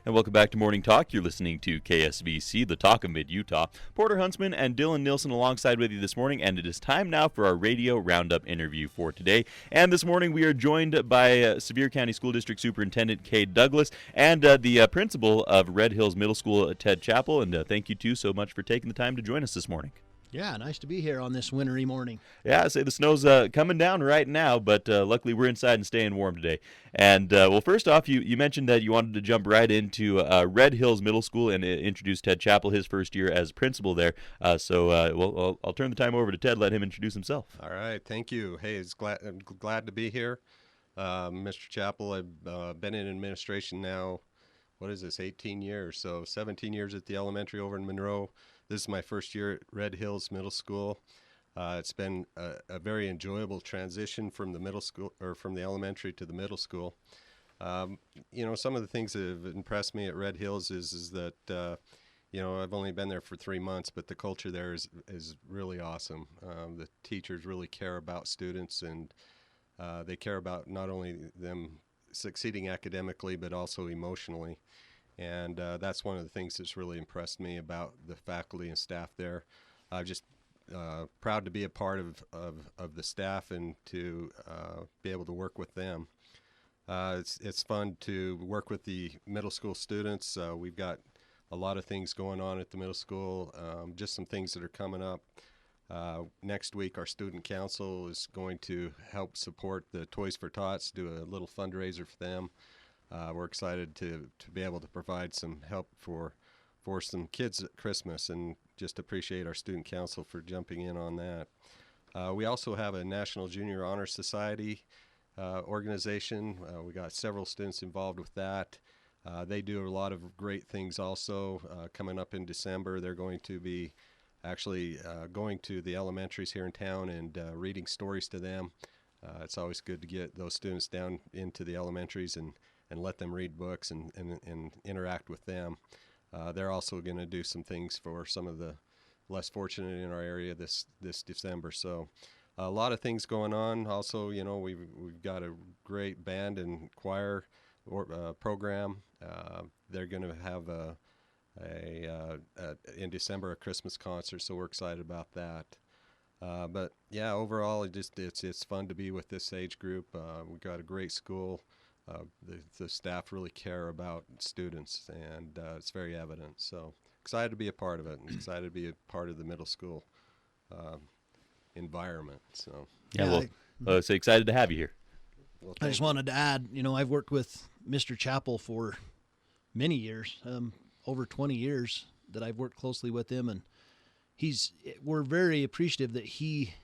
And welcome back to Morning Talk. You're listening to KSVC, the talk of Mid-Utah. Porter Huntsman and Dylan Nilsson alongside with you this morning, and it is time now for our radio roundup interview for today. And this morning we are joined by Sevier County School District Superintendent Cade Douglas and the principal of Red Hills Middle School, Ted Chappell. And thank you two so much for taking the time to join us this morning. Yeah, nice to be here on this wintry morning. Yeah, I say the snow's coming down right now, but luckily we're inside and staying warm today. And, well, first off, you mentioned that you wanted to jump right into Red Hills Middle School and introduce Ted Chappell, his first year as principal there. So I'll turn the time over to Ted, let him introduce himself. All right, thank you. Hey, I'm glad to be here. Mr. Chappell, I've been in administration now, 18 years. So 17 years at the elementary over in Monroe. This is my first year at Red Hills Middle School. It's been a very enjoyable transition from the middle school, or from the elementary to the middle school. Some of the things that have impressed me at Red Hills is that, I've only been there for 3 months, but the culture there is really awesome. The teachers really care about students, and they care about not only them succeeding academically, but also emotionally. And that's one of the things that's really impressed me about the faculty and staff there. I'm just proud to be a part of the staff and to be able to work with them. It's fun to work with the middle school students. We've got a lot of things going on at the middle school, just some things that are coming up. Next week, our student council is going to help support the Toys for Tots, do a little fundraiser for them. We're excited to be able to provide some help for some kids at Christmas, and just appreciate our student council for jumping in on that. We also have a National Junior Honor Society organization. We got several students involved with that. They do a lot of great things also. Coming up in December, they're going to be actually going to the elementaries here in town and reading stories to them. It's always good to get those students down into the elementaries and let them read books and interact with them. They're also going to do some things for some of the less fortunate in our area this December. So a lot of things going on. Also, we've got a great band and choir program. They're going to have in December a Christmas concert, so we're excited about that. But yeah, overall, it's fun to be with this age group. We've got a great school. The staff really care about students, and it's very evident. So excited to be a part of it, and excited to be a part of the middle school environment. So so excited to have you here. Well, I just wanted to add, I've worked with Mr. Chappell for many years, over 20 years that I've worked closely with him, and we're very appreciative that he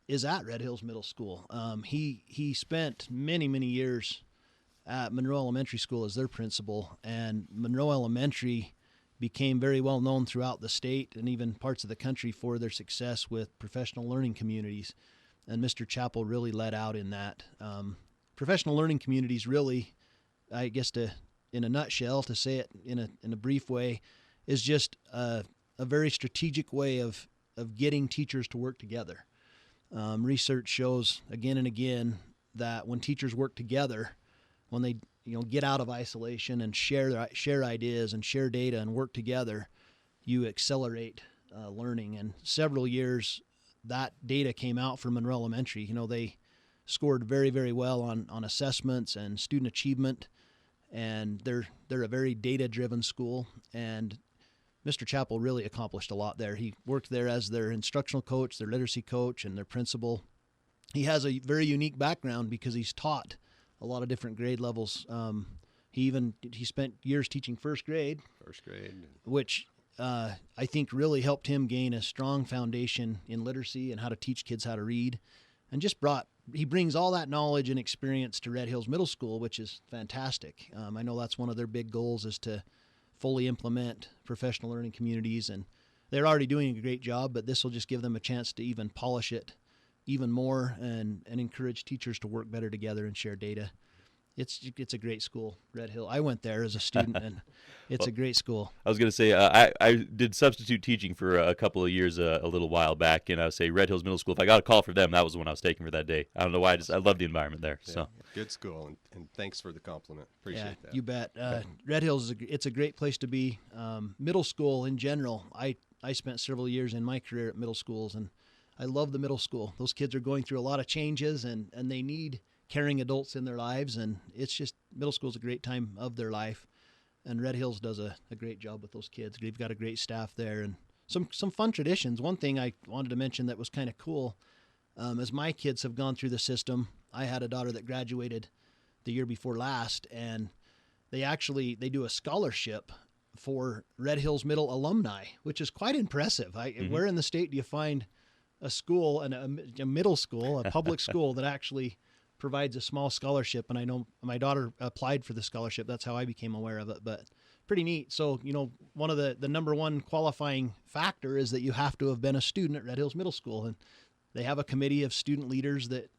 is at Red Hills Middle School. He spent many, many years at Monroe Elementary School as their principal, and Monroe Elementary became very well known throughout the state and even parts of the country for their success with professional learning communities. And Mr. Chappell really led out in that. Professional learning communities really, I guess in a nutshell, to say it in a brief way, is just a very strategic way of getting teachers to work together. Research shows again and again that when teachers work together, when they get out of isolation and share ideas and share data and work together, you accelerate learning. And several years that data came out from Monroe Elementary. They scored very, very well on assessments and student achievement, and they're a very data-driven school. And Mr. Chappell really accomplished a lot there. He worked there as their instructional coach, their literacy coach, and their principal. He has a very unique background because he's taught a lot of different grade levels. He spent years teaching first grade, which I think really helped him gain a strong foundation in literacy and how to teach kids how to read, and he brings all that knowledge and experience to Red Hills Middle School, which is fantastic. I know that's one of their big goals, is to fully implement professional learning communities, and they're already doing a great job, but this will just give them a chance to even polish it even more and encourage teachers to work better together and share data. It's a great school, Red Hill. I went there as a student, and it's a great school. I was going to say, I did substitute teaching for a couple of years a little while back, and I would say Red Hills Middle School. If I got a call for them, that was the one I was taking for that day. I don't know why. I love the environment there. Yeah, So good school, and thanks for the compliment. Appreciate that. You bet. Red Hills it's a great place to be. Middle school in general. I spent several years in my career at middle schools, and I love the middle school. Those kids are going through a lot of changes, and they need caring adults in their lives, and it's just middle school is a great time of their life, and Red Hills does a great job with those kids. They've got a great staff there, and some fun traditions. One thing I wanted to mention that was kind of cool, as my kids have gone through the system, I had a daughter that graduated the year before last, and they do a scholarship for Red Hills Middle alumni, which is quite impressive. Where in the state do you find a school and a middle school, a public school that actually provides a small scholarship? And I know my daughter applied for the scholarship. That's how I became aware of it, but pretty neat. So, one of the number one qualifying factor is that you have to have been a student at Red Hills Middle School. And they have a committee of student leaders that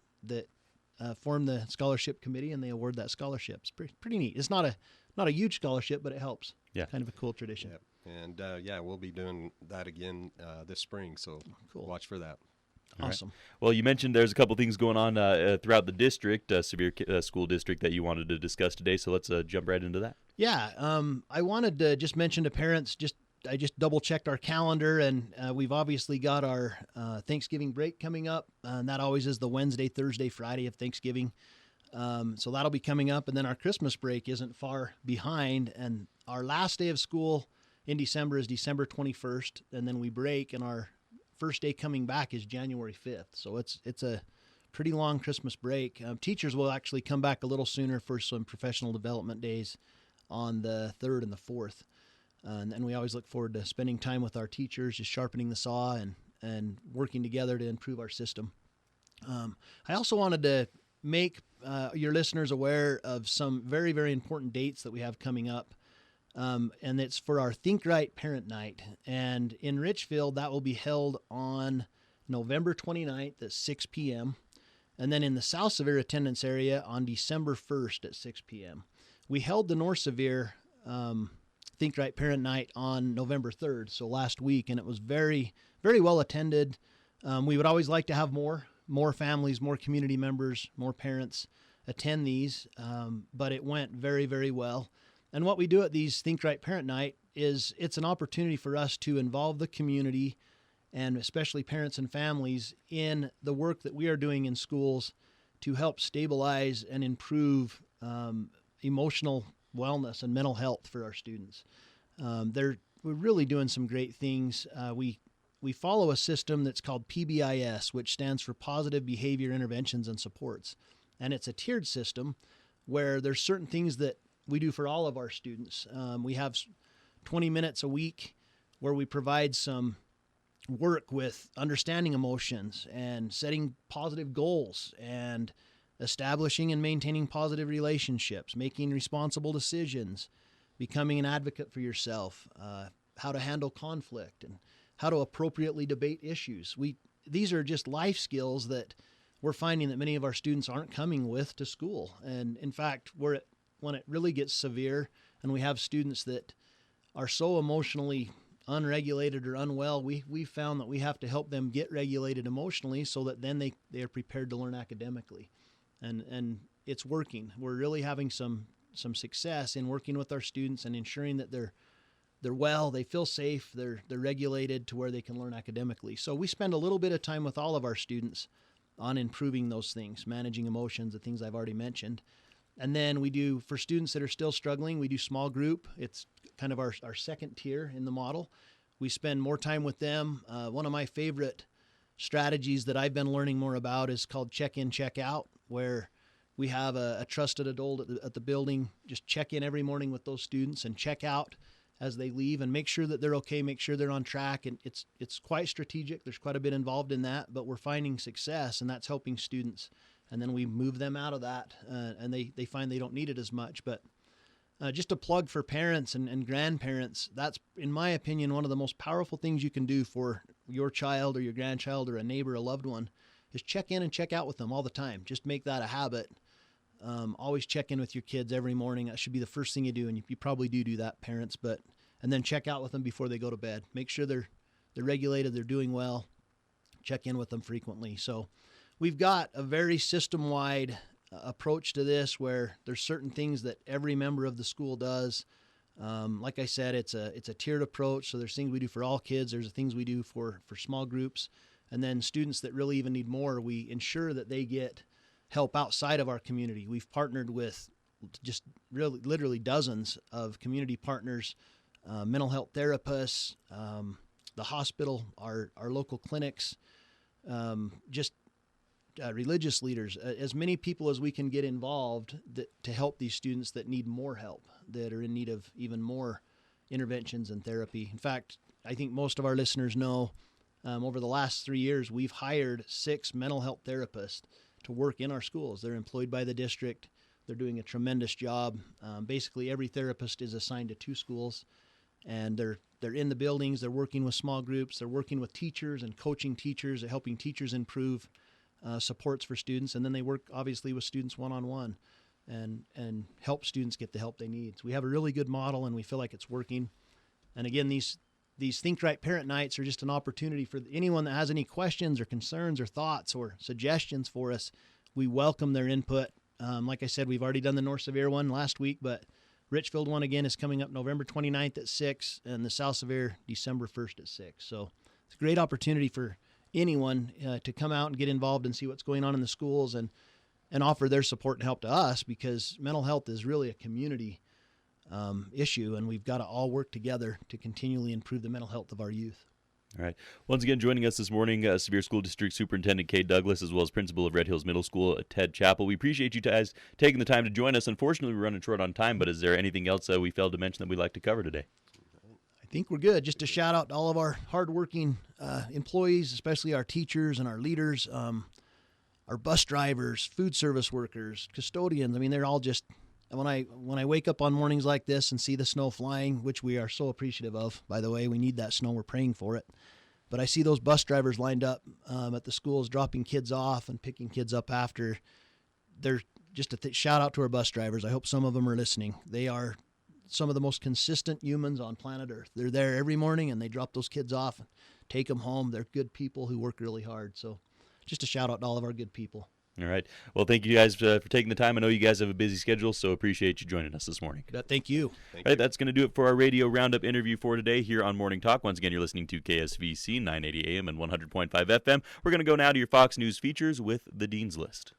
form the scholarship committee, and they award that scholarship. It's pretty neat. It's not a huge scholarship, but it helps. Yeah. Kind of a cool tradition. Yeah. And we'll be doing that again this spring. So Cool. Watch for that. Awesome. Right. Well, you mentioned there's a couple things going on throughout the district, Sevier School District, that you wanted to discuss today. So let's jump right into that. Yeah. I wanted to just mention to parents, I just double checked our calendar, and we've obviously got our Thanksgiving break coming up, and that always is the Wednesday, Thursday, Friday of Thanksgiving. So that'll be coming up, and then our Christmas break isn't far behind, and our last day of school in December is December 21st, and then we break, and our first day coming back is January 5th. So it's a pretty long Christmas break. Teachers will actually come back a little sooner for some professional development days on the 3rd and the 4th. And we always look forward to spending time with our teachers, just sharpening the saw and working together to improve our system. I also wanted to make your listeners aware of some very, very important dates that we have coming up. And it's for our Think Right Parent Night. And in Richfield, that will be held on November 29th at 6 p.m. And then in the South Sevier attendance area on December 1st at 6 p.m. We held the North Sevier Think Right Parent Night on November 3rd, so last week, and it was very, very well attended. We would always like to have more families, more community members, more parents attend these, but it went very, very well. And what we do at these Think Right Parent Night is it's an opportunity for us to involve the community, and especially parents and families, in the work that we are doing in schools to help stabilize and improve emotional wellness and mental health for our students. We're really doing some great things. We follow a system that's called PBIS, which stands for Positive Behavior Interventions and Supports. And it's a tiered system where there's certain things that we do for all of our students. We have 20 minutes a week where we provide some work with understanding emotions and setting positive goals and establishing and maintaining positive relationships, making responsible decisions, becoming an advocate for yourself, how to handle conflict, and how to appropriately debate issues. These are just life skills that we're finding that many of our students aren't coming with to school. And in fact, when it really gets severe and we have students that are so emotionally unregulated or unwell, we found that we have to help them get regulated emotionally so that then they are prepared to learn academically. And it's working. We're really having some success in working with our students and ensuring that they're well, they feel safe, they're regulated to where they can learn academically. So we spend a little bit of time with all of our students on improving those things, managing emotions, the things I've already mentioned. And then we do, for students that are still struggling, we do small group. It's kind of our second tier in the model. We spend more time with them. One of my favorite strategies that I've been learning more about is called check-in, check-out, where we have a trusted adult at the building just check in every morning with those students and check out as they leave and make sure that they're okay, make sure they're on track. And it's quite strategic. There's quite a bit involved in that, but we're finding success, and that's helping students. And then we move them out of that, and they find they don't need it as much. But just a plug for parents and grandparents, that's, in my opinion, one of the most powerful things you can do for your child or your grandchild or a neighbor, a loved one, is check in and check out with them all the time. Just make that a habit. Always check in with your kids every morning. That should be the first thing you do, and you probably do that, parents. And then check out with them before they go to bed. Make sure they're regulated, they're doing well. Check in with them frequently. So we've got a very system-wide approach to this, where there's certain things that every member of the school does. Like I said, it's a tiered approach. So there's things we do for all kids. There's things we do for small groups. And then students that really even need more, we ensure that they get help outside of our community. We've partnered with just really literally dozens of community partners, mental health therapists, the hospital, our local clinics, religious leaders, as many people as we can get involved to help these students that need more help, that are in need of even more interventions and therapy. In fact, I think most of our listeners know, over the last 3 years, we've hired 6 mental health therapists to work in our schools. They're employed by the district. They're doing a tremendous job. Basically, every therapist is assigned to 2 schools, and they're in the buildings. They're working with small groups. They're working with teachers and coaching teachers, helping teachers improve supports for students. And then they work, obviously, with students one-on-one and help students get the help they need. So we have a really good model, and we feel like it's working. And again, these Think Right Parent Nights are just an opportunity for anyone that has any questions or concerns or thoughts or suggestions for us. We welcome their input. Like I said, we've already done the North Severe one last week, but Richfield one again is coming up November 29th at 6, and the South Severe December 1st at 6. So it's a great opportunity for anyone to come out and get involved and see what's going on in the schools and offer their support and help to us, because mental health is really a community issue, and we've got to all work together to continually improve the mental health of our youth. All right. Once again, joining us this morning, Sevier School District Superintendent Cade Douglas, as well as Principal of Red Hills Middle School, Ted Chappell. We appreciate you guys taking the time to join us. Unfortunately, we're running short on time, but is there anything else we failed to mention that we'd like to cover today? I think we're good. Just a shout out to all of our hardworking employees, especially our teachers and our leaders, our bus drivers, food service workers, custodians. I mean, they're all just... When I wake up on mornings like this and see the snow flying, which we are so appreciative of, by the way, we need that snow, we're praying for it. But I see those bus drivers lined up at the schools, dropping kids off and picking kids up after. They're just a shout out to our bus drivers. I hope some of them are listening. They are some of the most consistent humans on planet Earth. They're there every morning, and they drop those kids off and take them home. They're good people who work really hard. So just a shout out to all of our good people. All right. Well, thank you guys for taking the time. I know you guys have a busy schedule, so appreciate you joining us this morning. Thank you. All right, that's going to do it for our radio roundup interview for today here on Morning Talk. Once again, you're listening to KSVC 980 AM and 100.5 FM. We're going to go now to your Fox News features with the Dean's List.